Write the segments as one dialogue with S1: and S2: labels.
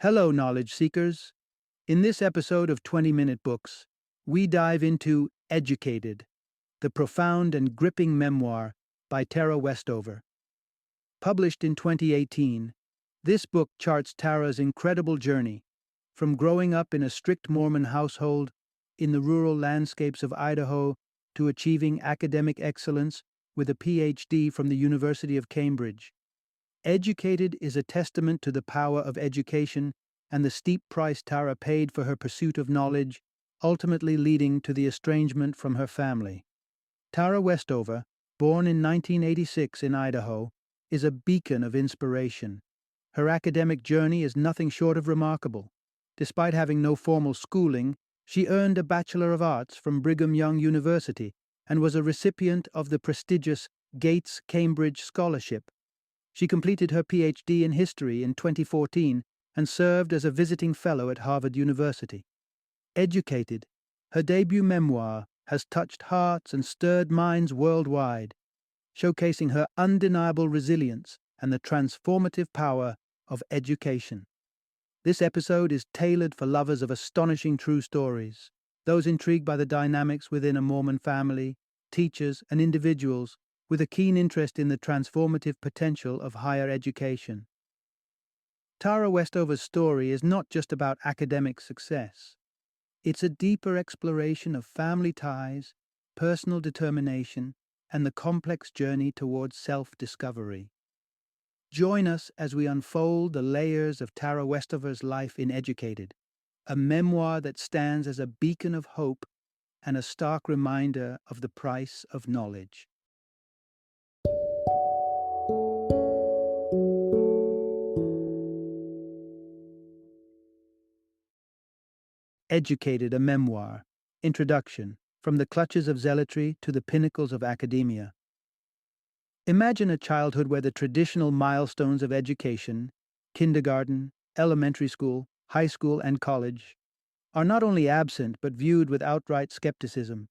S1: Hello, knowledge seekers. In this episode of 20-Minute Books, we dive into Educated, the profound and gripping memoir by Tara Westover. Published in 2018, this book charts Tara's incredible journey from growing up in a strict Mormon household in the rural landscapes of Idaho to achieving academic excellence with a PhD from the University of Cambridge. Educated is a testament to the power of education and the steep price Tara paid for her pursuit of knowledge, ultimately leading to the estrangement from her family. Tara Westover, born in 1986 in Idaho, is a beacon of inspiration. Her academic journey is nothing short of remarkable. Despite having no formal schooling, she earned a Bachelor of Arts from Brigham Young University and was a recipient of the prestigious Gates Cambridge Scholarship. She completed her PhD in history in 2014 and served as a visiting fellow at Harvard University. Educated, her debut memoir has touched hearts and stirred minds worldwide, showcasing her undeniable resilience and the transformative power of education. This episode is tailored for lovers of astonishing true stories, those intrigued by the dynamics within a Mormon family, teachers, and individuals with a keen interest in the transformative potential of higher education. Tara Westover's story is not just about academic success. It's a deeper exploration of family ties, personal determination, and the complex journey towards self-discovery. Join us as we unfold the layers of Tara Westover's life in Educated, a memoir that stands as a beacon of hope and a stark reminder of the price of knowledge. Educated, a memoir. Introduction. From the clutches of zealotry to the pinnacles of academia. Imagine a childhood where the traditional milestones of education, kindergarten, elementary school, high school, and college, are not only absent but viewed with outright skepticism.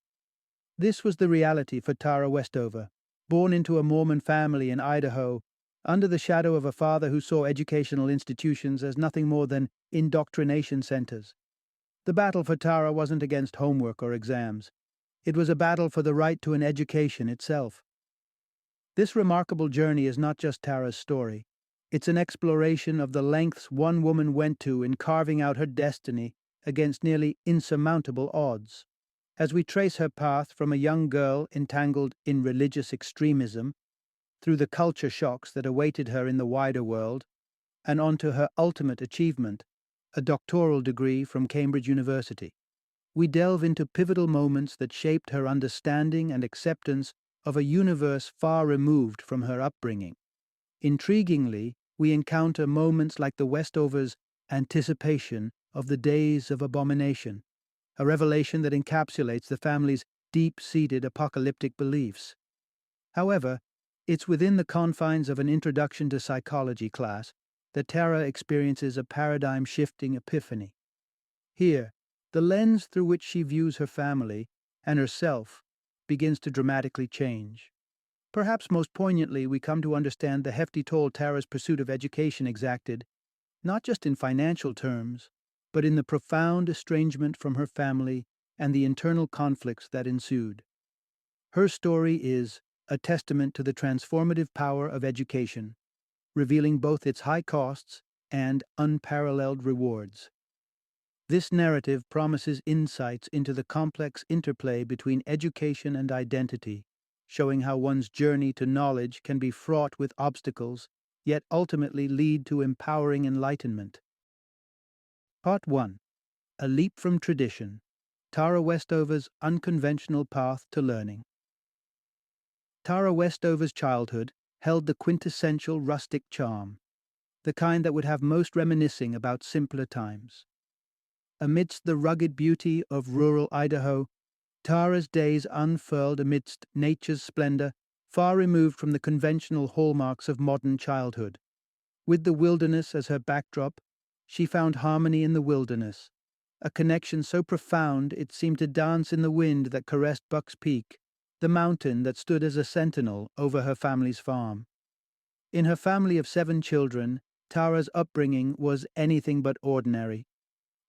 S1: This was the reality for Tara Westover, born into a Mormon family in Idaho, under the shadow of a father who saw educational institutions as nothing more than indoctrination centers. The battle for Tara wasn't against homework or exams. It was a battle for the right to an education itself. This remarkable journey is not just Tara's story. It's an exploration of the lengths one woman went to in carving out her destiny against nearly insurmountable odds. As we trace her path from a young girl entangled in religious extremism, through the culture shocks that awaited her in the wider world, and onto her ultimate achievement, a doctoral degree from Cambridge University, we delve into pivotal moments that shaped her understanding and acceptance of a universe far removed from her upbringing. Intriguingly, we encounter moments like the Westovers' anticipation of the days of abomination, a revelation that encapsulates the family's deep-seated apocalyptic beliefs. However, it's within the confines of an introduction to psychology class that Tara experiences a paradigm-shifting epiphany. Here, the lens through which she views her family and herself begins to dramatically change. Perhaps most poignantly, we come to understand the hefty toll Tara's pursuit of education exacted, not just in financial terms, but in the profound estrangement from her family and the internal conflicts that ensued. Her story is a testament to the transformative power of education, revealing both its high costs and unparalleled rewards. This narrative promises insights into the complex interplay between education and identity, showing how one's journey to knowledge can be fraught with obstacles, yet ultimately lead to empowering enlightenment. Part 1. A Leap from Tradition. Tara Westover's Unconventional Path to Learning. Tara Westover's childhood held the quintessential rustic charm, the kind that would have most reminiscing about simpler times. Amidst the rugged beauty of rural Idaho, Tara's days unfurled amidst nature's splendor, far removed from the conventional hallmarks of modern childhood. With the wilderness as her backdrop, she found harmony in the wilderness, a connection so profound it seemed to dance in the wind that caressed Buck's Peak, the mountain that stood as a sentinel over her family's farm. In her family of 7 children, Tara's upbringing was anything but ordinary.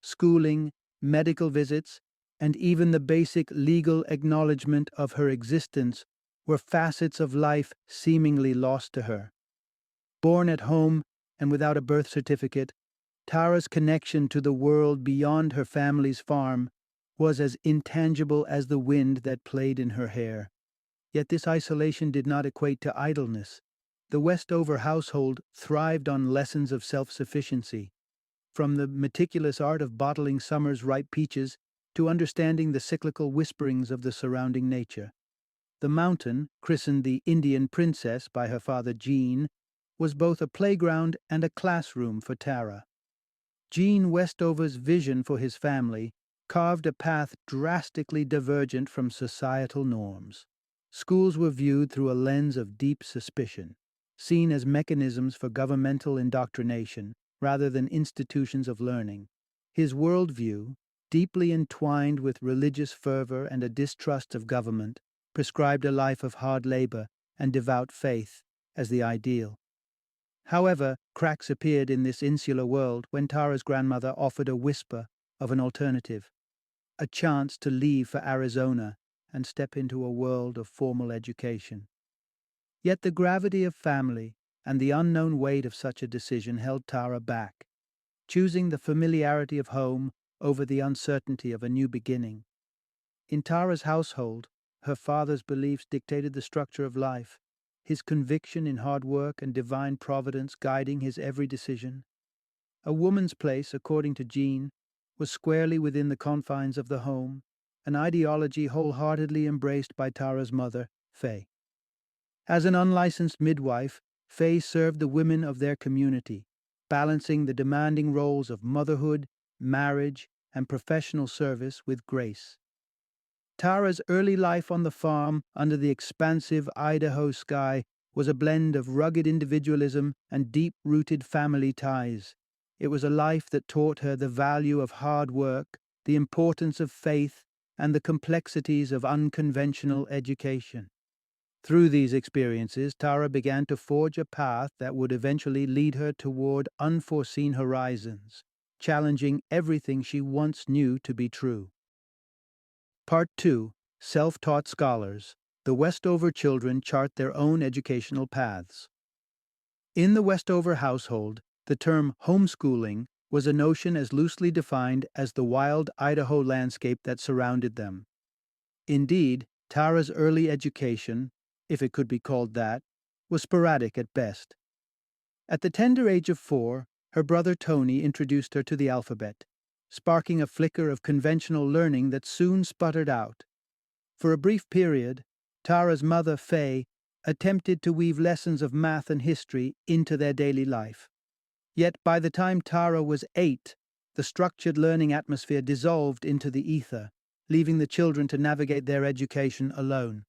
S1: Schooling, medical visits, and even the basic legal acknowledgement of her existence were facets of life seemingly lost to her. Born at home and without a birth certificate, Tara's connection to the world beyond her family's farm was as intangible as the wind that played in her hair. Yet this isolation did not equate to idleness. The Westover household thrived on lessons of self-sufficiency, from the meticulous art of bottling summer's ripe peaches to understanding the cyclical whisperings of the surrounding nature. The mountain, christened the Indian Princess by her father Jean, was both a playground and a classroom for Tara. Gene Westover's vision for his family carved a path drastically divergent from societal norms. Schools were viewed through a lens of deep suspicion, seen as mechanisms for governmental indoctrination rather than institutions of learning. His worldview, deeply entwined with religious fervor and a distrust of government, prescribed a life of hard labor and devout faith as the ideal. However, cracks appeared in this insular world when Tara's grandmother offered a whisper of an alternative, a chance to leave for Arizona and step into a world of formal education. Yet the gravity of family and the unknown weight of such a decision held Tara back, choosing the familiarity of home over the uncertainty of a new beginning. In Tara's household, her father's beliefs dictated the structure of life, his conviction in hard work and divine providence guiding his every decision. A woman's place, according to Jean, was squarely within the confines of the home, an ideology wholeheartedly embraced by Tara's mother, Faye. As an unlicensed midwife, Faye served the women of their community, balancing the demanding roles of motherhood, marriage, and professional service with grace. Tara's early life on the farm under the expansive Idaho sky was a blend of rugged individualism and deep-rooted family ties. It was a life that taught her the value of hard work, the importance of faith, and the complexities of unconventional education. Through these experiences, Tara began to forge a path that would eventually lead her toward unforeseen horizons, challenging everything she once knew to be true. Part 2. Self-Taught Scholars. The Westover children chart their own educational paths. In the Westover household, the term homeschooling was a notion as loosely defined as the wild Idaho landscape that surrounded them. Indeed, Tara's early education, if it could be called that, was sporadic at best. At the tender age of 4, her brother Tony introduced her to the alphabet, sparking a flicker of conventional learning that soon sputtered out. For a brief period, Tara's mother, Faye, attempted to weave lessons of math and history into their daily life. Yet by the time Tara was 8, the structured learning atmosphere dissolved into the ether, leaving the children to navigate their education alone.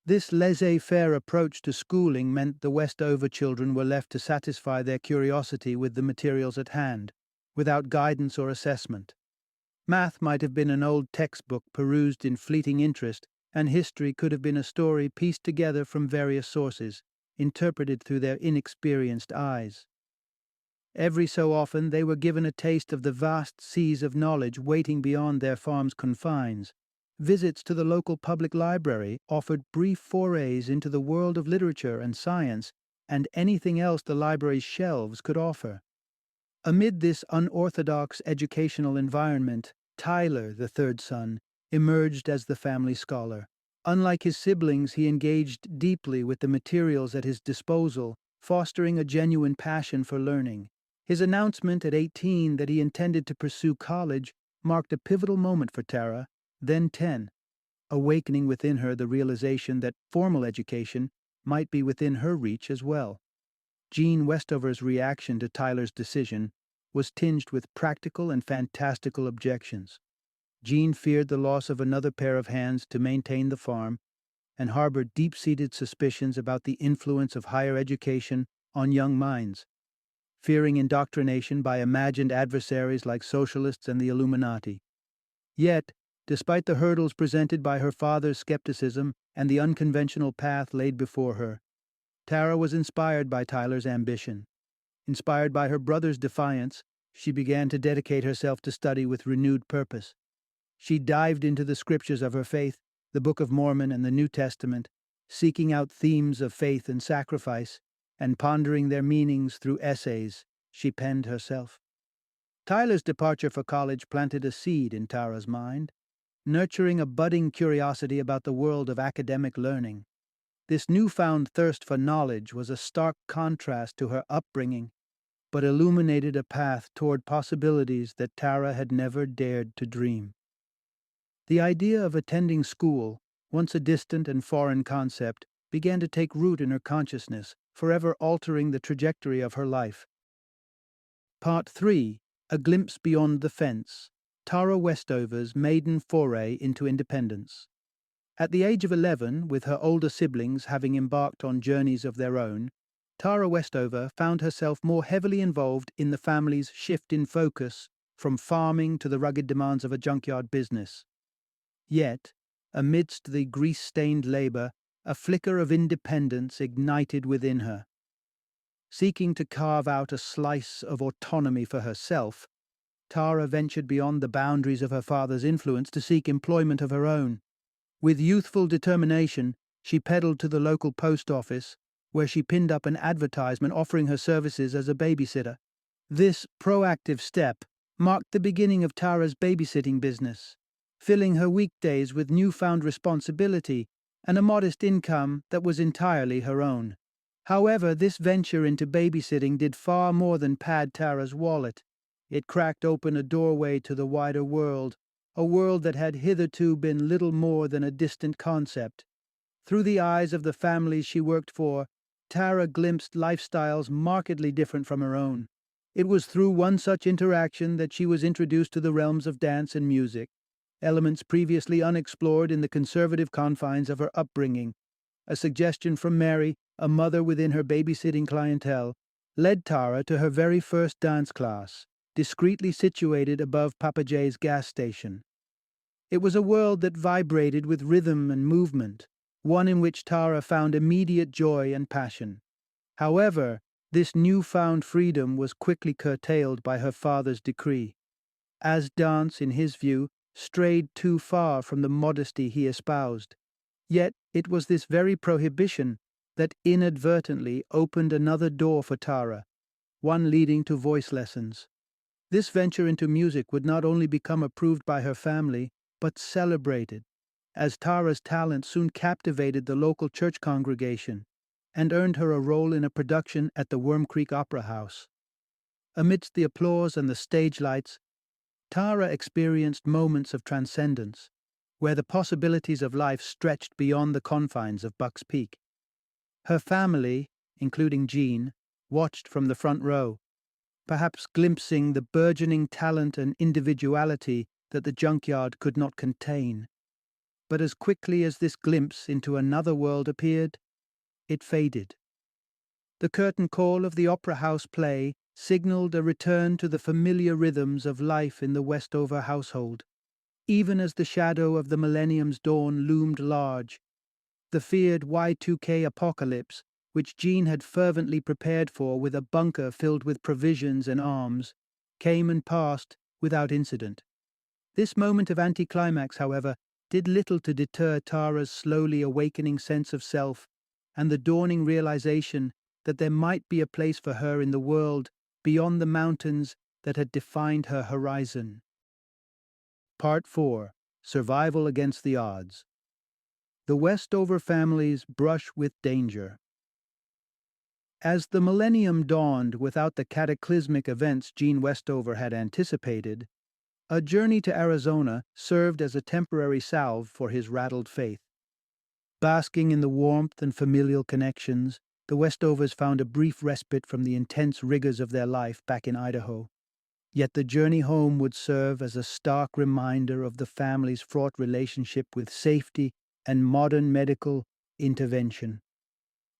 S1: This laissez-faire approach to schooling meant the Westover children were left to satisfy their curiosity with the materials at hand, without guidance or assessment. Math might have been an old textbook perused in fleeting interest, and history could have been a story pieced together from various sources, interpreted through their inexperienced eyes. Every so often they were given a taste of the vast seas of knowledge waiting beyond their farm's confines. Visits to the local public library offered brief forays into the world of literature and science, and anything else the library's shelves could offer. Amid this unorthodox educational environment, Tyler, the third son, emerged as the family scholar. Unlike his siblings, he engaged deeply with the materials at his disposal, fostering a genuine passion for learning. His announcement at 18 that he intended to pursue college marked a pivotal moment for Tara, then 10, awakening within her the realization that formal education might be within her reach as well. Gene Westover's reaction to Tyler's decision was tinged with practical and fantastical objections. Gene feared the loss of another pair of hands to maintain the farm and harbored deep-seated suspicions about the influence of higher education on young minds, fearing indoctrination by imagined adversaries like socialists and the Illuminati. Yet, despite the hurdles presented by her father's skepticism and the unconventional path laid before her, Tara was inspired by Tyler's ambition. Inspired by her brother's defiance, she began to dedicate herself to study with renewed purpose. She dived into the scriptures of her faith, the Book of Mormon and the New Testament, seeking out themes of faith and sacrifice, and pondering their meanings through essays she penned herself. Tyler's departure for college planted a seed in Tara's mind, nurturing a budding curiosity about the world of academic learning. This newfound thirst for knowledge was a stark contrast to her upbringing, but illuminated a path toward possibilities that Tara had never dared to dream. The idea of attending school, once a distant and foreign concept, began to take root in her consciousness, forever altering the trajectory of her life. Part 3. A Glimpse Beyond the Fence. Tara Westover's maiden foray into independence. At the age of 11, with her older siblings having embarked on journeys of their own, Tara Westover found herself more heavily involved in the family's shift in focus from farming to the rugged demands of a junkyard business. Yet, amidst the grease-stained labor, a flicker of independence ignited within her. Seeking to carve out a slice of autonomy for herself, Tara ventured beyond the boundaries of her father's influence to seek employment of her own. With youthful determination, she pedaled to the local post office, where she pinned up an advertisement offering her services as a babysitter. This proactive step marked the beginning of Tara's babysitting business, filling her weekdays with newfound responsibility and a modest income that was entirely her own. However, this venture into babysitting did far more than pad Tara's wallet. It cracked open a doorway to the wider world, a world that had hitherto been little more than a distant concept. Through the eyes of the families she worked for, Tara glimpsed lifestyles markedly different from her own. It was through one such interaction that she was introduced to the realms of dance and music, elements previously unexplored in the conservative confines of her upbringing. A suggestion from Mary, a mother within her babysitting clientele, led Tara to her very first dance class, discreetly situated above Papa J's gas station. It was a world that vibrated with rhythm and movement, one in which Tara found immediate joy and passion. However, this newfound freedom was quickly curtailed by her father's decree, as dance, in his view, strayed too far from the modesty he espoused. Yet it was this very prohibition that inadvertently opened another door for Tara, one leading to voice lessons. This venture into music would not only become approved by her family, but celebrated, as Tara's talent soon captivated the local church congregation and earned her a role in a production at the Worm Creek Opera House. Amidst the applause and the stage lights, Tara experienced moments of transcendence, where the possibilities of life stretched beyond the confines of Buck's Peak. Her family, including Jean, watched from the front row, perhaps glimpsing the burgeoning talent and individuality that the junkyard could not contain. But as quickly as this glimpse into another world appeared, it faded. The curtain call of the Opera House play signaled a return to the familiar rhythms of life in the Westover household. Even as the shadow of the millennium's dawn loomed large, the feared Y2K apocalypse, which Jean had fervently prepared for with a bunker filled with provisions and arms, came and passed without incident. This moment of anticlimax, however, did little to deter Tara's slowly awakening sense of self and the dawning realization that there might be a place for her in the world beyond the mountains that had defined her horizon. Part 4. Survival Against the Odds. The Westover family's brush with danger. As the millennium dawned without the cataclysmic events Jean Westover had anticipated, a journey to Arizona served as a temporary salve for his rattled faith. Basking in the warmth and familial connections, the Westovers found a brief respite from the intense rigors of their life back in Idaho. Yet the journey home would serve as a stark reminder of the family's fraught relationship with safety and modern medical intervention.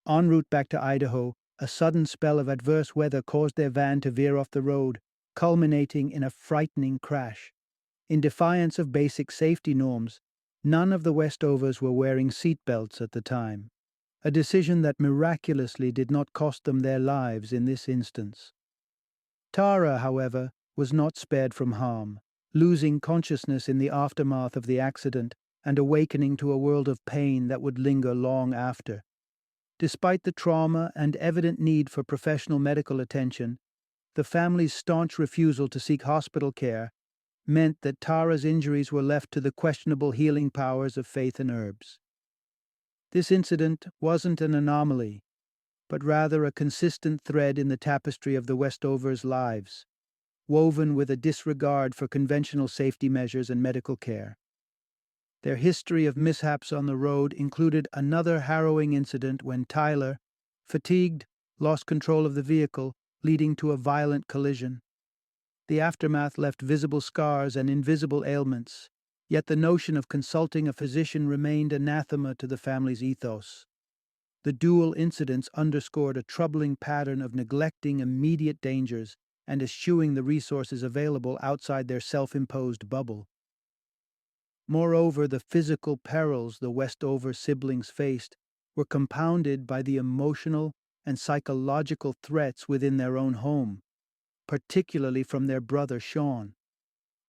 S1: En route back to Idaho, a sudden spell of adverse weather caused their van to veer off the road, culminating in a frightening crash. In defiance of basic safety norms, none of the Westovers were wearing seat belts at the time, a decision that miraculously did not cost them their lives in this instance. Tara, however, was not spared from harm, losing consciousness in the aftermath of the accident and awakening to a world of pain that would linger long after. Despite the trauma and evident need for professional medical attention, the family's staunch refusal to seek hospital care meant that Tara's injuries were left to the questionable healing powers of faith and herbs. This incident wasn't an anomaly, but rather a consistent thread in the tapestry of the Westovers' lives, woven with a disregard for conventional safety measures and medical care. Their history of mishaps on the road included another harrowing incident when Tyler, fatigued, lost control of the vehicle, leading to a violent collision. The aftermath left visible scars and invisible ailments, yet the notion of consulting a physician remained anathema to the family's ethos. The dual incidents underscored a troubling pattern of neglecting immediate dangers and eschewing the resources available outside their self-imposed bubble. Moreover, the physical perils the Westover siblings faced were compounded by the emotional and psychological threats within their own home, particularly from their brother Sean.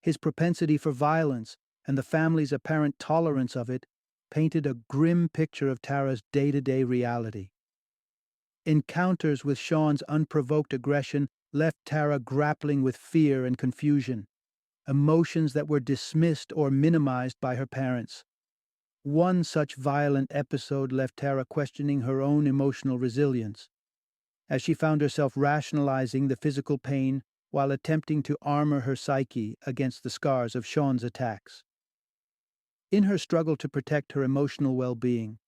S1: His propensity for violence and the family's apparent tolerance of it painted a grim picture of Tara's day-to-day reality. Encounters with Sean's unprovoked aggression left Tara grappling with fear and confusion, emotions that were dismissed or minimized by her parents. One such violent episode left Tara questioning her own emotional resilience, as she found herself rationalizing the physical pain while attempting to armor her psyche against the scars of Sean's attacks. In her struggle to protect her emotional well-being,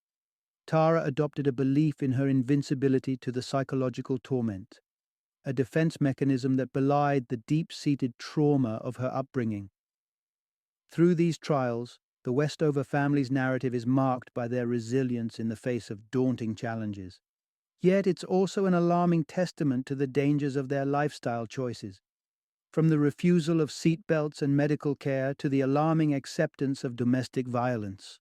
S1: Tara adopted a belief in her invincibility to the psychological torment, a defense mechanism that belied the deep-seated trauma of her upbringing. Through these trials, the Westover family's narrative is marked by their resilience in the face of daunting challenges. Yet it's also an alarming testament to the dangers of their lifestyle choices. From the refusal of seatbelts and medical care to the alarming acceptance of domestic violence.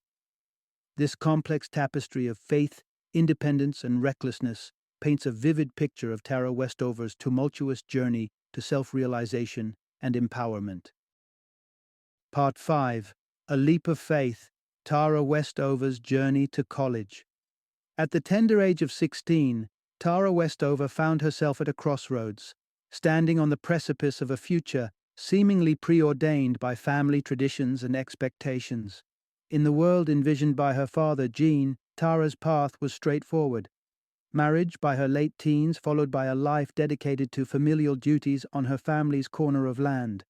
S1: This complex tapestry of faith, independence, and recklessness paints a vivid picture of Tara Westover's tumultuous journey to self-realization and empowerment. Part 5. A Leap of Faith, Tara Westover's Journey to College. At the tender age of 16, Tara Westover found herself at a crossroads, standing on the precipice of a future seemingly preordained by family traditions and expectations. In the world envisioned by her father, Gene, Tara's path was straightforward. Marriage by her late teens, followed by a life dedicated to familial duties on her family's corner of land.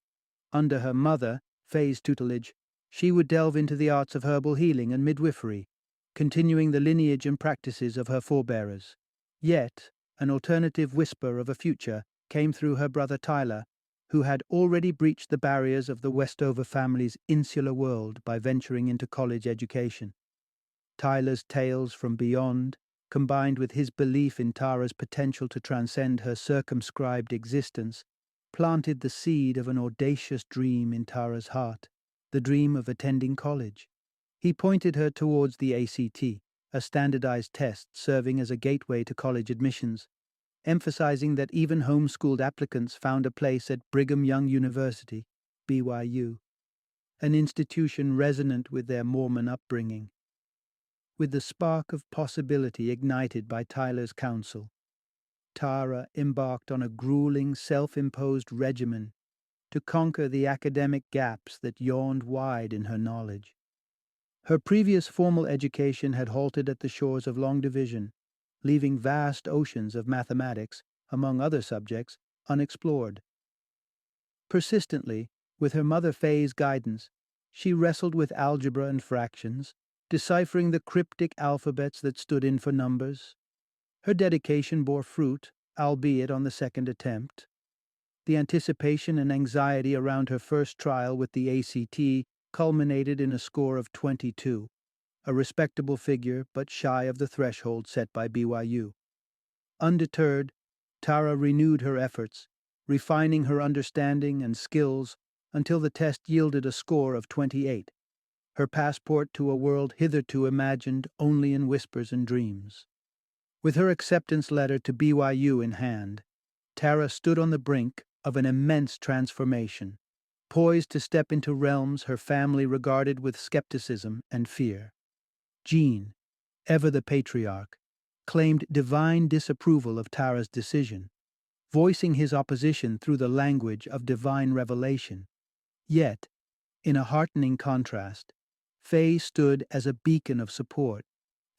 S1: Under her mother, Faye's tutelage, she would delve into the arts of herbal healing and midwifery, continuing the lineage and practices of her forebearers. Yet, an alternative whisper of a future came through her brother Tyler, who had already breached the barriers of the Westover family's insular world by venturing into college education. Tyler's tales from beyond, combined with his belief in Tara's potential to transcend her circumscribed existence, planted the seed of an audacious dream in Tara's heart, the dream of attending college. He pointed her towards the ACT, a standardized test serving as a gateway to college admissions, emphasizing that even homeschooled applicants found a place at Brigham Young University, BYU, an institution resonant with their Mormon upbringing. With the spark of possibility ignited by Tyler's counsel, Tara embarked on a grueling, self-imposed regimen to conquer the academic gaps that yawned wide in her knowledge. Her previous formal education had halted at the shores of long division, leaving vast oceans of mathematics, among other subjects, unexplored. Persistently, with her mother Faye's guidance, she wrestled with algebra and fractions, deciphering the cryptic alphabets that stood in for numbers. Her dedication bore fruit, albeit on the second attempt. The anticipation and anxiety around her first trial with the ACT culminated in a score of 22, a respectable figure but shy of the threshold set by BYU. Undeterred, Tara renewed her efforts, refining her understanding and skills until the test yielded a score of 28, her passport to a world hitherto imagined only in whispers and dreams. With her acceptance letter to BYU in hand, Tara stood on the brink of an immense transformation, poised to step into realms her family regarded with skepticism and fear. Jean, ever the patriarch, claimed divine disapproval of Tara's decision, voicing his opposition through the language of divine revelation. Yet, in a heartening contrast, Faye stood as a beacon of support,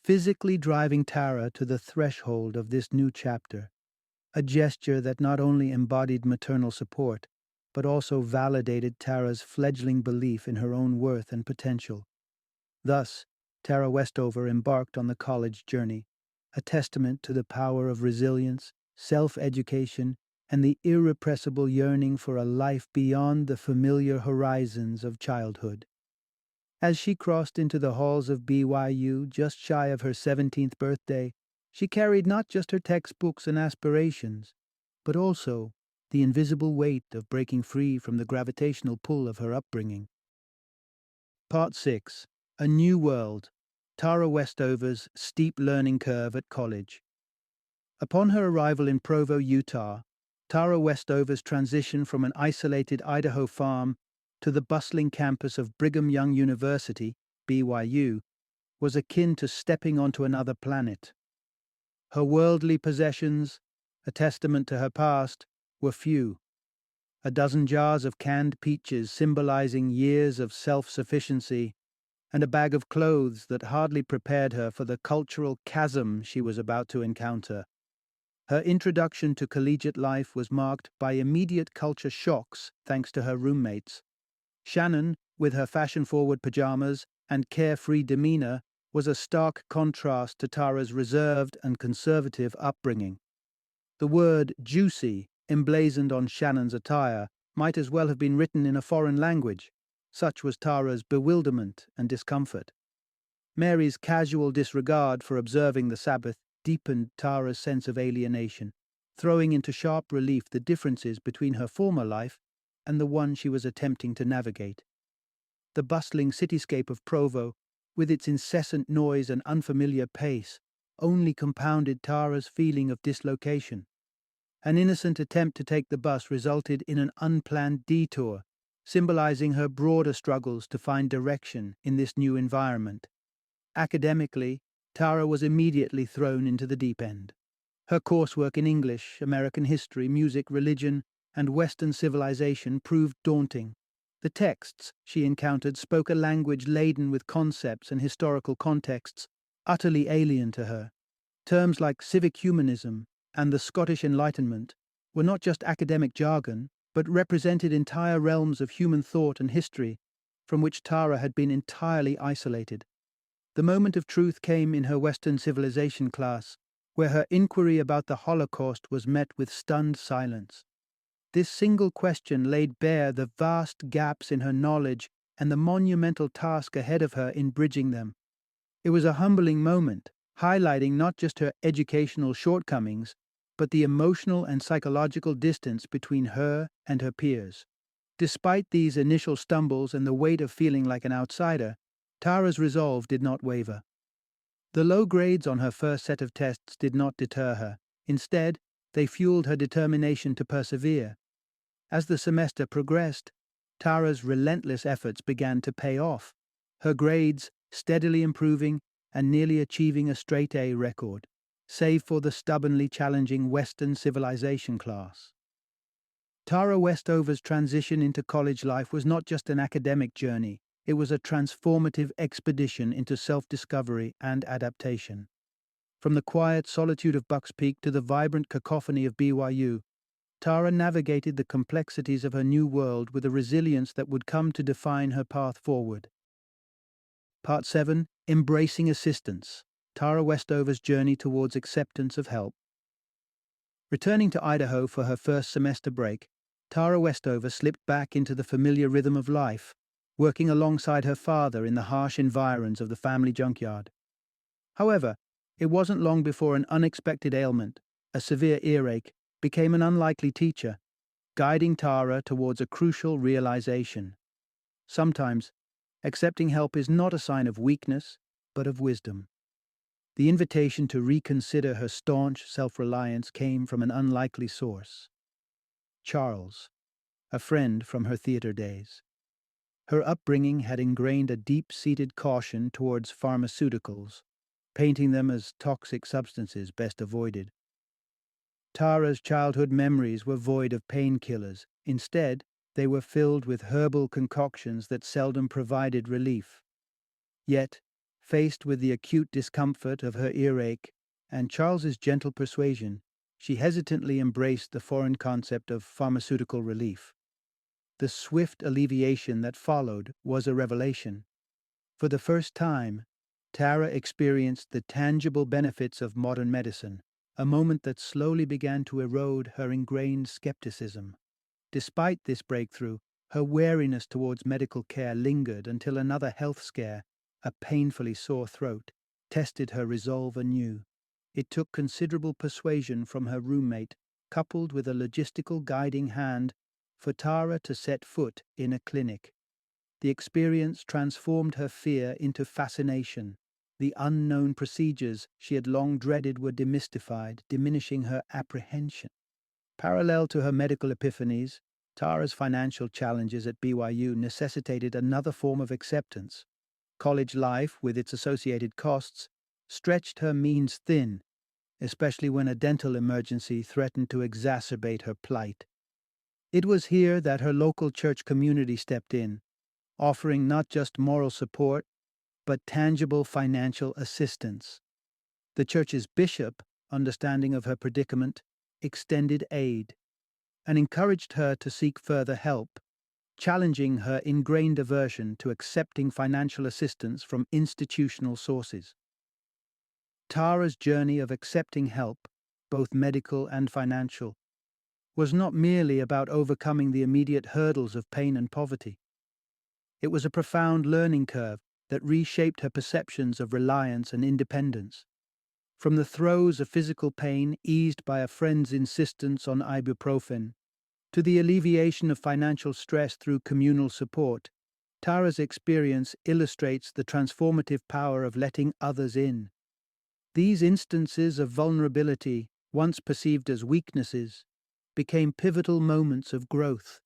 S1: physically driving Tara to the threshold of this new chapter, a gesture that not only embodied maternal support, but also validated Tara's fledgling belief in her own worth and potential. Thus, Tara Westover embarked on the college journey, a testament to the power of resilience, self-education, and the irrepressible yearning for a life beyond the familiar horizons of childhood. As she crossed into the halls of BYU just shy of her 17th birthday, she carried not just her textbooks and aspirations, but also the invisible weight of breaking free from the gravitational pull of her upbringing. Part 6. A New World. Tara Westover's Steep Learning Curve at College. Upon her arrival in Provo, Utah, Tara Westover's transition from an isolated Idaho farm to the bustling campus of Brigham Young University, BYU, was akin to stepping onto another planet. Her worldly possessions, a testament to her past, were few. A dozen jars of canned peaches symbolizing years of self-sufficiency, and a bag of clothes that hardly prepared her for the cultural chasm she was about to encounter. Her introduction to collegiate life was marked by immediate culture shocks thanks to her roommates. Shannon, with her fashion-forward pajamas and carefree demeanor, was a stark contrast to Tara's reserved and conservative upbringing. The word juicy, emblazoned on Shannon's attire, might as well have been written in a foreign language. Such was Tara's bewilderment and discomfort. Mary's casual disregard for observing the Sabbath deepened Tara's sense of alienation, throwing into sharp relief the differences between her former life and the one she was attempting to navigate. The bustling cityscape of Provo, with its incessant noise and unfamiliar pace, only compounded Tara's feeling of dislocation. An innocent attempt to take the bus resulted in an unplanned detour, symbolizing her broader struggles to find direction in this new environment. Academically, Tara was immediately thrown into the deep end. Her coursework in English, American history, music, religion, and Western civilization proved daunting. The texts she encountered spoke a language laden with concepts and historical contexts utterly alien to her. Terms like civic humanism and the Scottish Enlightenment were not just academic jargon, but represented entire realms of human thought and history from which Tara had been entirely isolated. The moment of truth came in her Western civilization class, where her inquiry about the Holocaust was met with stunned silence. This single question laid bare the vast gaps in her knowledge and the monumental task ahead of her in bridging them. It was a humbling moment, highlighting not just her educational shortcomings, but the emotional and psychological distance between her and her peers. Despite these initial stumbles and the weight of feeling like an outsider, Tara's resolve did not waver. The low grades on her first set of tests did not deter her. Instead, they fueled her determination to persevere. As the semester progressed, Tara's relentless efforts began to pay off, her grades steadily improving and nearly achieving a straight A record, save for the stubbornly challenging Western civilization class. Tara Westover's transition into college life was not just an academic journey, it was a transformative expedition into self-discovery and adaptation. From the quiet solitude of Bucks Peak to the vibrant cacophony of BYU, Tara navigated the complexities of her new world with a resilience that would come to define her path forward. Part 7. Embracing Assistance. Tara Westover's Journey Towards Acceptance of Help. Returning to Idaho for her first semester break, Tara Westover slipped back into the familiar rhythm of life, working alongside her father in the harsh environs of the family junkyard. However, it wasn't long before an unexpected ailment, a severe earache, became an unlikely teacher, guiding Tara towards a crucial realization. Sometimes, accepting help is not a sign of weakness, but of wisdom. The invitation to reconsider her staunch self-reliance came from an unlikely source. Charles, a friend from her theater days. Her upbringing had ingrained a deep-seated caution towards pharmaceuticals, painting them as toxic substances best avoided. Tara's childhood memories were void of painkillers. Instead, they were filled with herbal concoctions that seldom provided relief. Yet, faced with the acute discomfort of her earache and Charles's gentle persuasion, she hesitantly embraced the foreign concept of pharmaceutical relief. The swift alleviation that followed was a revelation. For the first time, Tara experienced the tangible benefits of modern medicine, a moment that slowly began to erode her ingrained skepticism. Despite this breakthrough, her wariness towards medical care lingered until another health scare, a painfully sore throat, tested her resolve anew. It took considerable persuasion from her roommate, coupled with a logistical guiding hand, for Tara to set foot in a clinic. The experience transformed her fear into fascination. The unknown procedures she had long dreaded were demystified, diminishing her apprehension. Parallel to her medical epiphanies, Tara's financial challenges at BYU necessitated another form of acceptance. College life, with its associated costs, stretched her means thin, especially when a dental emergency threatened to exacerbate her plight. It was here that her local church community stepped in, offering not just moral support, but tangible financial assistance. The church's bishop, understanding of her predicament, extended aid and encouraged her to seek further help, challenging her ingrained aversion to accepting financial assistance from institutional sources. Tara's journey of accepting help, both medical and financial, was not merely about overcoming the immediate hurdles of pain and poverty. It was a profound learning curve that reshaped her perceptions of reliance and independence. From the throes of physical pain eased by a friend's insistence on ibuprofen, to the alleviation of financial stress through communal support, Tara's experience illustrates the transformative power of letting others in. These instances of vulnerability, once perceived as weaknesses, became pivotal moments of growth,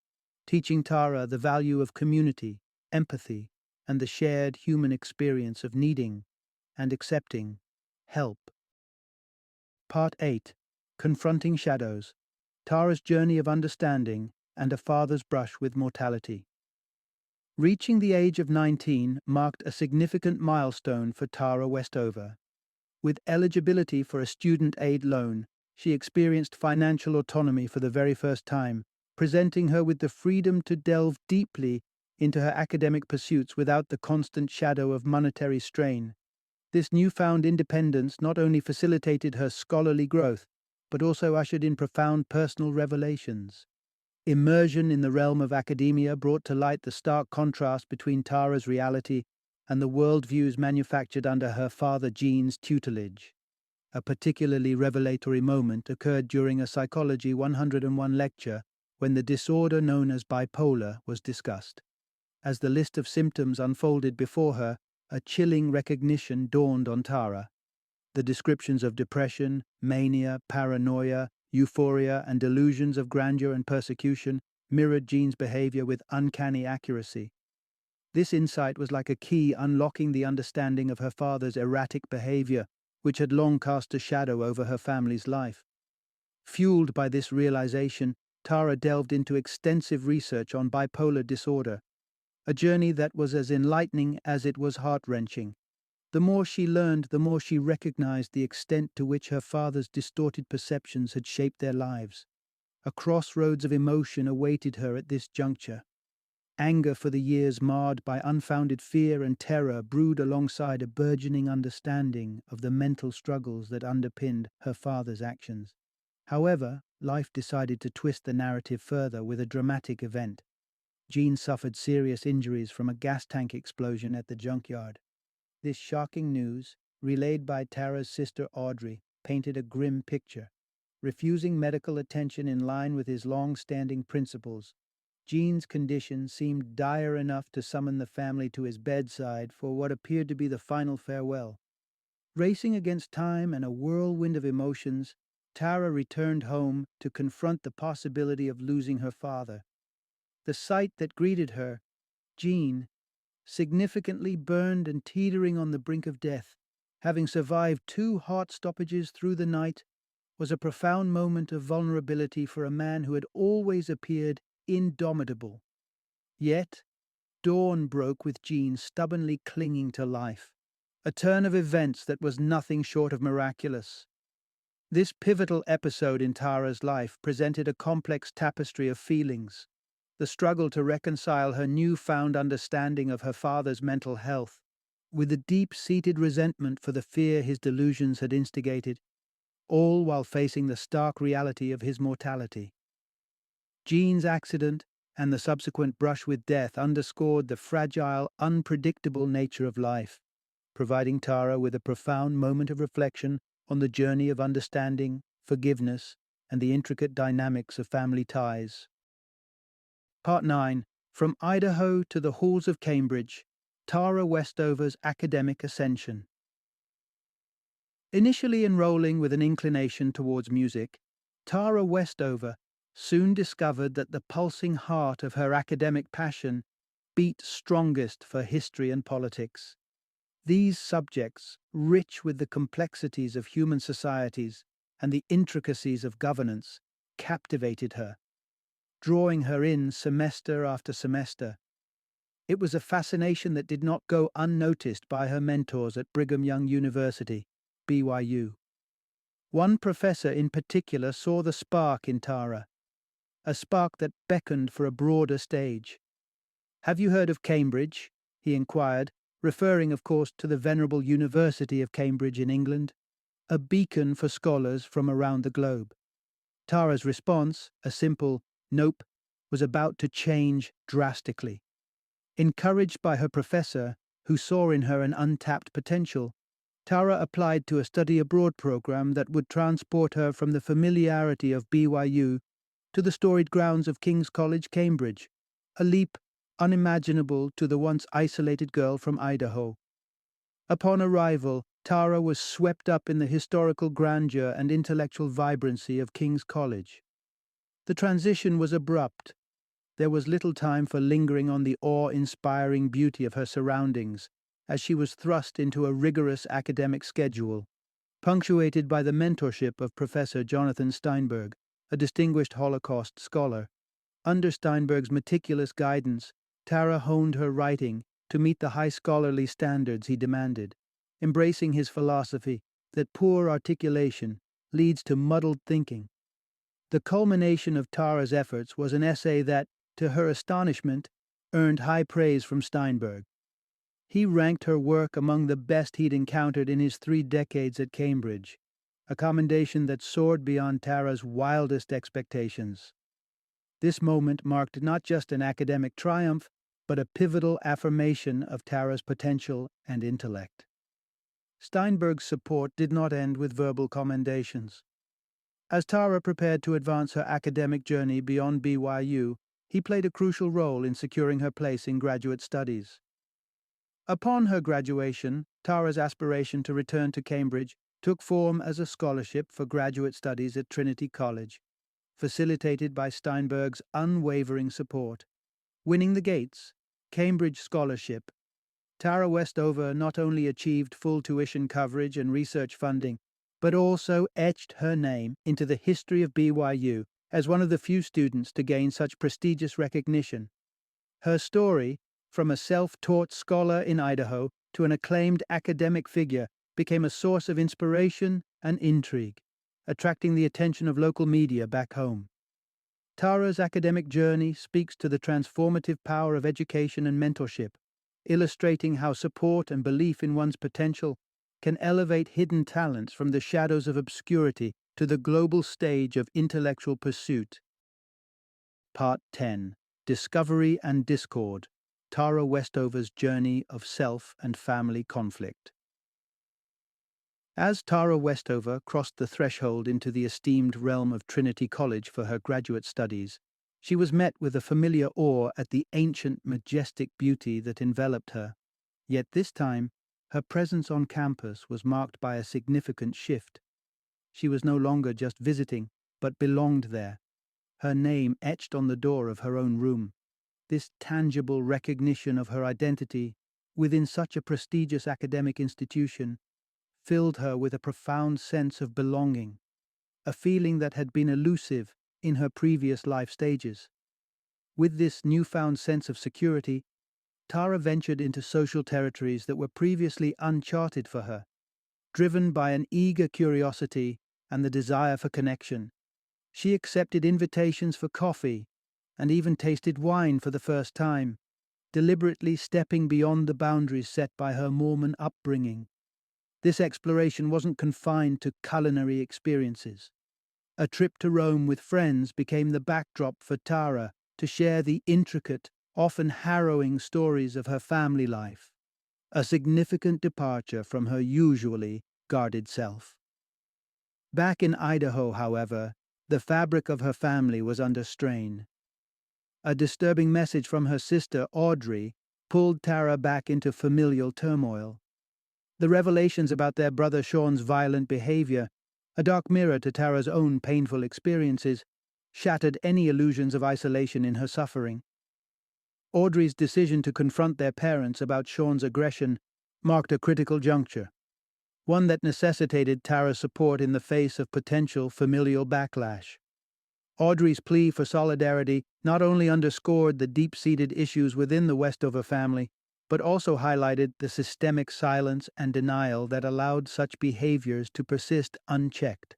S1: teaching Tara the value of community, empathy, and the shared human experience of needing and accepting help. Part 8. Confronting Shadows. Tara's Journey of Understanding and a Father's Brush with Mortality. Reaching the age of 19 marked a significant milestone for Tara Westover. With eligibility for a student aid loan, she experienced financial autonomy for the very first time, presenting her with the freedom to delve deeply into her academic pursuits without the constant shadow of monetary strain. This newfound independence not only facilitated her scholarly growth, but also ushered in profound personal revelations. Immersion in the realm of academia brought to light the stark contrast between Tara's reality and the worldviews manufactured under her father Gene's tutelage. A particularly revelatory moment occurred during a Psychology 101 lecture when the disorder known as bipolar was discussed. As the list of symptoms unfolded before her, a chilling recognition dawned on Tara. The descriptions of depression, mania, paranoia, euphoria, and delusions of grandeur and persecution mirrored Jean's behavior with uncanny accuracy. This insight was like a key unlocking the understanding of her father's erratic behavior, which had long cast a shadow over her family's life. Fueled by this realization, Tara delved into extensive research on bipolar disorder, a journey that was as enlightening as it was heart-wrenching. The more she learned, the more she recognized the extent to which her father's distorted perceptions had shaped their lives. A crossroads of emotion awaited her at this juncture. Anger for the years marred by unfounded fear and terror brewed alongside a burgeoning understanding of the mental struggles that underpinned her father's actions. However, life decided to twist the narrative further with a dramatic event. Jean suffered serious injuries from a gas tank explosion at the junkyard. This shocking news, relayed by Tara's sister Audrey, painted a grim picture. Refusing medical attention in line with his long-standing principles, Jean's condition seemed dire enough to summon the family to his bedside for what appeared to be the final farewell. Racing against time and a whirlwind of emotions, Tara returned home to confront the possibility of losing her father. The sight that greeted her, Jean, significantly burned and teetering on the brink of death, having survived 2 heart stoppages through the night, was a profound moment of vulnerability for a man who had always appeared indomitable. Yet, dawn broke with Jean stubbornly clinging to life, a turn of events that was nothing short of miraculous. This pivotal episode in Tara's life presented a complex tapestry of feelings: the struggle to reconcile her newfound understanding of her father's mental health with the deep-seated resentment for the fear his delusions had instigated, all while facing the stark reality of his mortality. Jean's accident and the subsequent brush with death underscored the fragile, unpredictable nature of life, providing Tara with a profound moment of reflection on the journey of understanding, forgiveness, and the intricate dynamics of family ties. Part 9. From Idaho to the Halls of Cambridge, Tara Westover's Academic Ascension. Initially enrolling with an inclination towards music, Tara Westover soon discovered that the pulsing heart of her academic passion beat strongest for history and politics. These subjects, rich with the complexities of human societies and the intricacies of governance, captivated her, drawing her in semester after semester. It was a fascination that did not go unnoticed by her mentors at Brigham Young University, BYU. One professor in particular saw the spark in Tara, a spark that beckoned for a broader stage. "Have you heard of Cambridge?" he inquired, referring, of course, to the venerable University of Cambridge in England, a beacon for scholars from around the globe. Tara's response, a simple "nope," was about to change drastically. Encouraged by her professor, who saw in her an untapped potential, Tara applied to a study abroad program that would transport her from the familiarity of BYU to the storied grounds of King's College, Cambridge, a leap unimaginable to the once isolated girl from Idaho. Upon arrival, Tara was swept up in the historical grandeur and intellectual vibrancy of King's College. The transition was abrupt. There was little time for lingering on the awe-inspiring beauty of her surroundings, as she was thrust into a rigorous academic schedule, punctuated by the mentorship of Professor Jonathan Steinberg, a distinguished Holocaust scholar. Under Steinberg's meticulous guidance, Tara honed her writing to meet the high scholarly standards he demanded, embracing his philosophy that poor articulation leads to muddled thinking. The culmination of Tara's efforts was an essay that, to her astonishment, earned high praise from Steinberg. He ranked her work among the best he'd encountered in his 3 decades at Cambridge, a commendation that soared beyond Tara's wildest expectations. This moment marked not just an academic triumph, but a pivotal affirmation of Tara's potential and intellect. Steinberg's support did not end with verbal commendations. As Tara prepared to advance her academic journey beyond BYU, he played a crucial role in securing her place in graduate studies. Upon her graduation, Tara's aspiration to return to Cambridge took form as a scholarship for graduate studies at Trinity College, facilitated by Steinberg's unwavering support. Winning the Gates, Cambridge Scholarship, Tara Westover not only achieved full tuition coverage and research funding, but also etched her name into the history of BYU as one of the few students to gain such prestigious recognition. Her story, from a self-taught scholar in Idaho to an acclaimed academic figure, became a source of inspiration and intrigue, attracting the attention of local media back home. Tara's academic journey speaks to the transformative power of education and mentorship, illustrating how support and belief in one's potential can elevate hidden talents from the shadows of obscurity to the global stage of intellectual pursuit. Part 10. Discovery and Discord. Tara Westover's Journey of Self and Family Conflict. As Tara Westover crossed the threshold into the esteemed realm of Trinity College for her graduate studies, she was met with a familiar awe at the ancient, majestic beauty that enveloped her. Yet this time, her presence on campus was marked by a significant shift. She was no longer just visiting, but belonged there, her name etched on the door of her own room. This tangible recognition of her identity within such a prestigious academic institution filled her with a profound sense of belonging, a feeling that had been elusive in her previous life stages. With this newfound sense of security, Tara ventured into social territories that were previously uncharted for her. Driven by an eager curiosity and the desire for connection, she accepted invitations for coffee and even tasted wine for the first time, deliberately stepping beyond the boundaries set by her Mormon upbringing. This exploration wasn't confined to culinary experiences. A trip to Rome with friends became the backdrop for Tara to share the intricate, often harrowing stories of her family life, a significant departure from her usually guarded self. Back in Idaho, however, the fabric of her family was under strain. A disturbing message from her sister, Audrey, pulled Tara back into familial turmoil. The revelations about their brother Sean's violent behavior, a dark mirror to Tara's own painful experiences, shattered any illusions of isolation in her suffering. Audrey's decision to confront their parents about Sean's aggression marked a critical juncture, one that necessitated Tara's support in the face of potential familial backlash. Audrey's plea for solidarity not only underscored the deep-seated issues within the Westover family, but also highlighted the systemic silence and denial that allowed such behaviors to persist unchecked.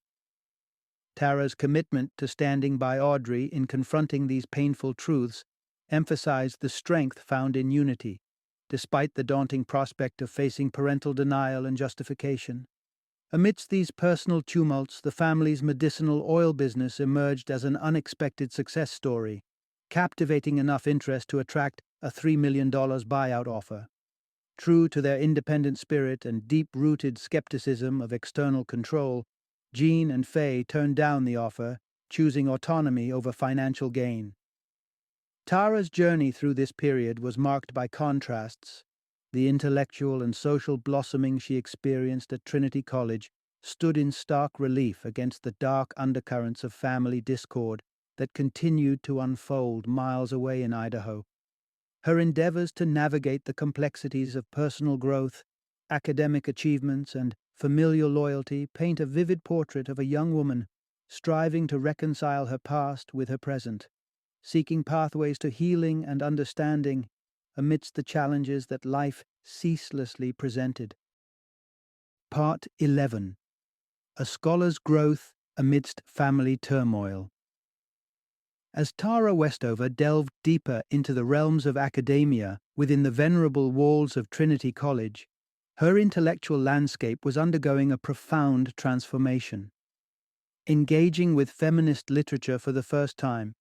S1: Tara's commitment to standing by Audrey in confronting these painful truths emphasized the strength found in unity, despite the daunting prospect of facing parental denial and justification. Amidst these personal tumults, the family's medicinal oil business emerged as an unexpected success story, captivating enough interest to attract a $3 million buyout offer. True to their independent spirit and deep-rooted skepticism of external control, Jean and Faye turned down the offer, choosing autonomy over financial gain. Tara's journey through this period was marked by contrasts. The intellectual and social blossoming she experienced at Trinity College stood in stark relief against the dark undercurrents of family discord that continued to unfold miles away in Idaho. Her endeavors to navigate the complexities of personal growth, academic achievements, and familial loyalty paint a vivid portrait of a young woman striving to reconcile her past with her present, seeking pathways to healing and understanding amidst the challenges that life ceaselessly presented. Part 11. A Scholar's Growth Amidst Family Turmoil. As Tara Westover delved deeper into the realms of academia within the venerable walls of Trinity College, her intellectual landscape was undergoing a profound transformation. Engaging with feminist literature for the first time,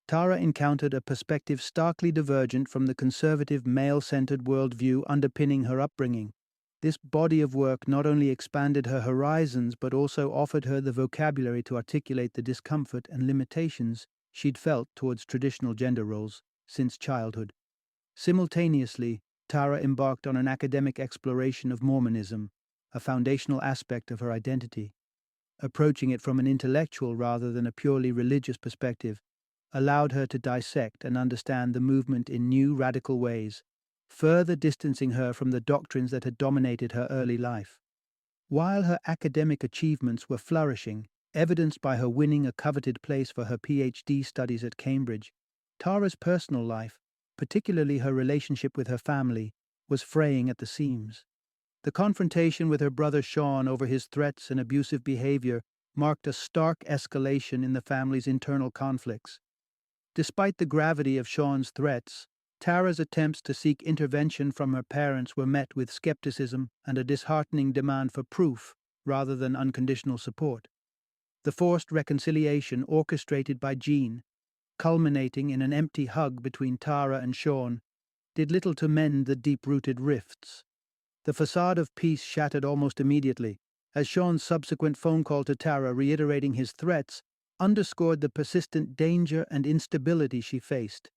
S1: Tara encountered a perspective starkly divergent from the conservative male-centered worldview underpinning her upbringing. This body of work not only expanded her horizons but also offered her the vocabulary to articulate the discomfort and limitations she'd felt towards traditional gender roles since childhood. Simultaneously, Tara embarked on an academic exploration of Mormonism, a foundational aspect of her identity. Approaching it from an intellectual rather than a purely religious perspective allowed her to dissect and understand the movement in new radical ways, further distancing her from the doctrines that had dominated her early life. While her academic achievements were flourishing, evidenced by her winning a coveted place for her PhD studies at Cambridge, Tara's personal life, particularly her relationship with her family, was fraying at the seams. The confrontation with her brother Sean over his threats and abusive behavior marked a stark escalation in the family's internal conflicts. Despite the gravity of Sean's threats, Tara's attempts to seek intervention from her parents were met with skepticism and a disheartening demand for proof rather than unconditional support. The forced reconciliation orchestrated by Jean, culminating in an empty hug between Tara and Sean, did little to mend the deep-rooted rifts. The facade of peace shattered almost immediately, as Sean's subsequent phone call to Tara reiterating his threats underscored the persistent danger and instability she faced.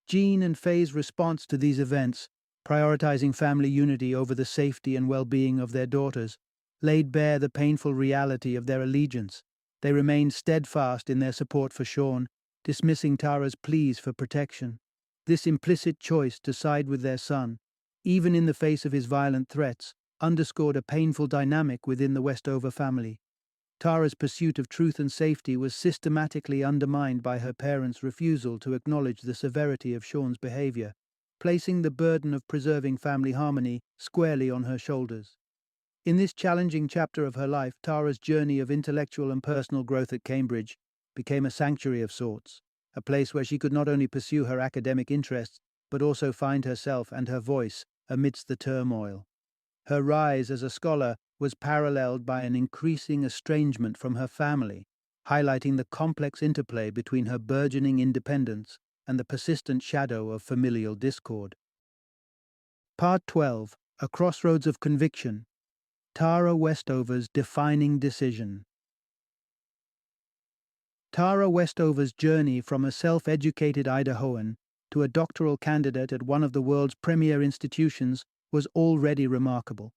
S1: Jean and Faye's response to these events, prioritizing family unity over the safety and well-being of their daughters, laid bare the painful reality of their allegiance. They remained steadfast in their support for Sean, dismissing Tara's pleas for protection. This implicit choice to side with their son, even in the face of his violent threats, underscored a painful dynamic within the Westover family. Tara's pursuit of truth and safety was systematically undermined by her parents' refusal to acknowledge the severity of Sean's behavior, placing the burden of preserving family harmony squarely on her shoulders. In this challenging chapter of her life, Tara's journey of intellectual and personal growth at Cambridge became a sanctuary of sorts, a place where she could not only pursue her academic interests, but also find herself and her voice amidst the turmoil. Her rise as a scholar was paralleled by an increasing estrangement from her family, highlighting the complex interplay between her burgeoning independence and the persistent shadow of familial discord. Part 12. A Crossroads of Conviction. Tara Westover's Defining Decision. Tara Westover's journey from a self-educated Idahoan to a doctoral candidate at one of the world's premier institutions was already remarkable.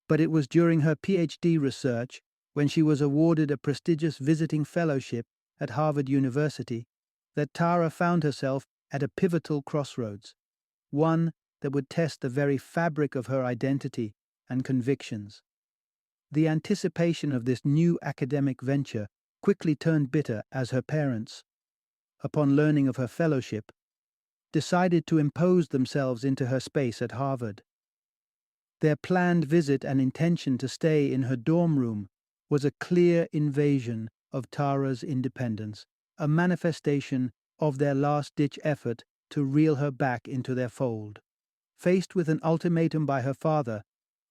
S1: But it was during her PhD research, when she was awarded a prestigious visiting fellowship at Harvard University, that Tara found herself at a pivotal crossroads, one that would test the very fabric of her identity and convictions. The anticipation of this new academic venture quickly turned bitter as her parents, upon learning of her fellowship, decided to impose themselves into her space at Harvard. Their planned visit and intention to stay in her dorm room was a clear invasion of Tara's independence, a manifestation of their last-ditch effort to reel her back into their fold. Faced with an ultimatum by her father,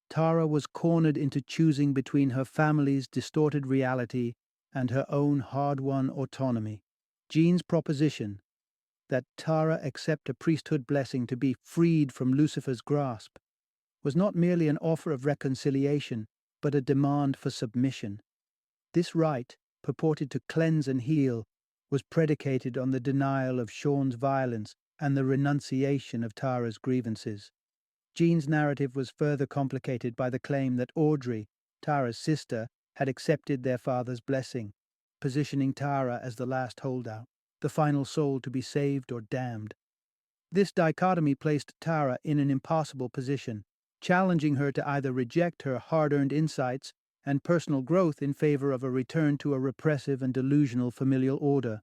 S1: Tara was cornered into choosing between her family's distorted reality and her own hard-won autonomy. Jean's proposition that Tara accept a priesthood blessing to be freed from Lucifer's grasp was not merely an offer of reconciliation, but a demand for submission. This rite, purported to cleanse and heal, was predicated on the denial of Sean's violence and the renunciation of Tara's grievances. Jean's narrative was further complicated by the claim that Audrey, Tara's sister, had accepted their father's blessing, positioning Tara as the last holdout, the final soul to be saved or damned. This dichotomy placed Tara in an impassable position, challenging her to either reject her hard-earned insights and personal growth in favor of a return to a repressive and delusional familial order,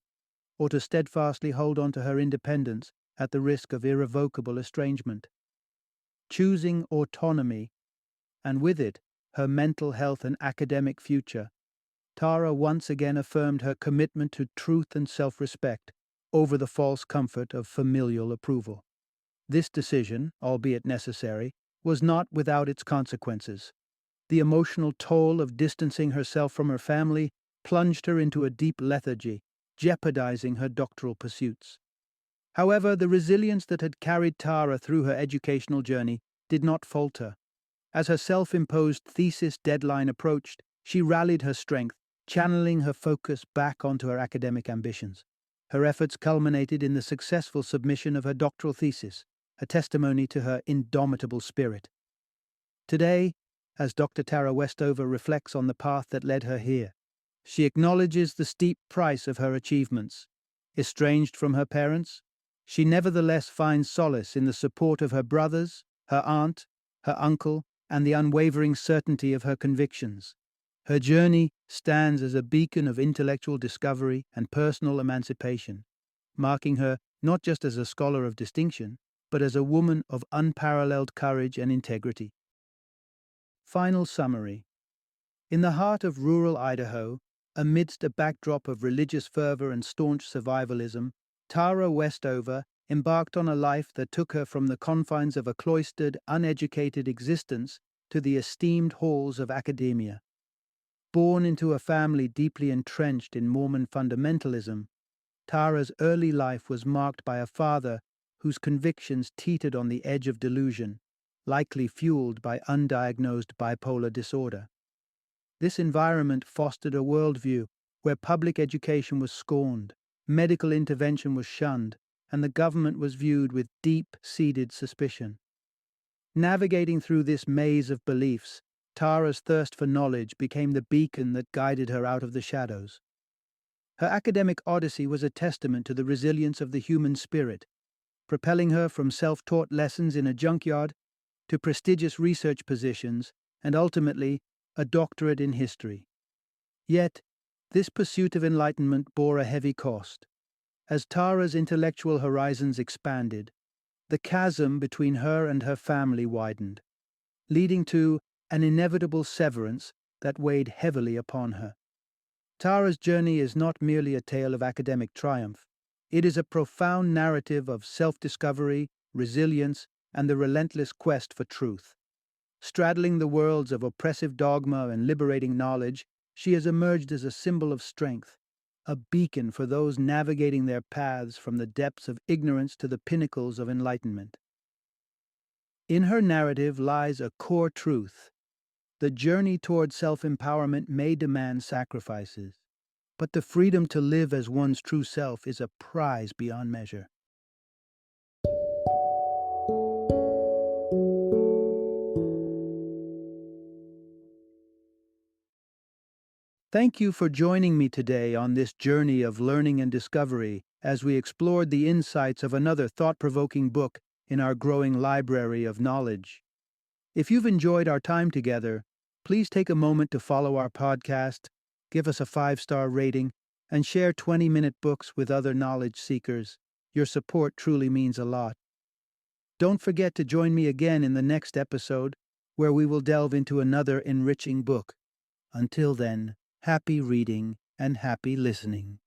S1: or to steadfastly hold on to her independence at the risk of irrevocable estrangement. Choosing autonomy, and with it her mental health and academic future, Tara once again affirmed her commitment to truth and self-respect over the false comfort of familial approval. This decision, albeit necessary, was not without its consequences. The emotional toll of distancing herself from her family plunged her into a deep lethargy, jeopardizing her doctoral pursuits. However, the resilience that had carried Tara through her educational journey did not falter. As her self-imposed thesis deadline approached, she rallied her strength, channeling her focus back onto her academic ambitions. Her efforts culminated in the successful submission of her doctoral thesis, a testimony to her indomitable spirit. Today, as Dr. Tara Westover reflects on the path that led her here, she acknowledges the steep price of her achievements. Estranged from her parents, she nevertheless finds solace in the support of her brothers, her aunt, her uncle, and the unwavering certainty of her convictions. Her journey stands as a beacon of intellectual discovery and personal emancipation, marking her not just as a scholar of distinction, but as a woman of unparalleled courage and integrity. Final summary. In the heart of rural Idaho, amidst a backdrop of religious fervor and staunch survivalism, Tara Westover embarked on a life that took her from the confines of a cloistered, uneducated existence to the esteemed halls of academia. Born into a family deeply entrenched in Mormon fundamentalism, Tara's early life was marked by a father whose convictions teetered on the edge of delusion, likely fueled by undiagnosed bipolar disorder. This environment fostered a worldview where public education was scorned, medical intervention was shunned, and the government was viewed with deep-seated suspicion. Navigating through this maze of beliefs, Tara's thirst for knowledge became the beacon that guided her out of the shadows. Her academic odyssey was a testament to the resilience of the human spirit, propelling her from self-taught lessons in a junkyard to prestigious research positions and ultimately a doctorate in history. Yet, this pursuit of enlightenment bore a heavy cost. As Tara's intellectual horizons expanded, the chasm between her and her family widened, leading to an inevitable severance that weighed heavily upon her. Tara's journey is not merely a tale of academic triumph. It is a profound narrative of self-discovery, resilience, and the relentless quest for truth. Straddling the worlds of oppressive dogma and liberating knowledge, she has emerged as a symbol of strength, a beacon for those navigating their paths from the depths of ignorance to the pinnacles of enlightenment. In her narrative lies a core truth. The journey toward self-empowerment may demand sacrifices, but the freedom to live as one's true self is a prize beyond measure. Thank you for joining me today on this journey of learning and discovery as we explored the insights of another thought-provoking book in our growing library of knowledge. If you've enjoyed our time together, please take a moment to follow our podcast, give us a 5-star rating, and share 20-minute books with other knowledge seekers. Your support truly means a lot. Don't forget to join me again in the next episode, where we will delve into another enriching book. Until then, happy reading and happy listening.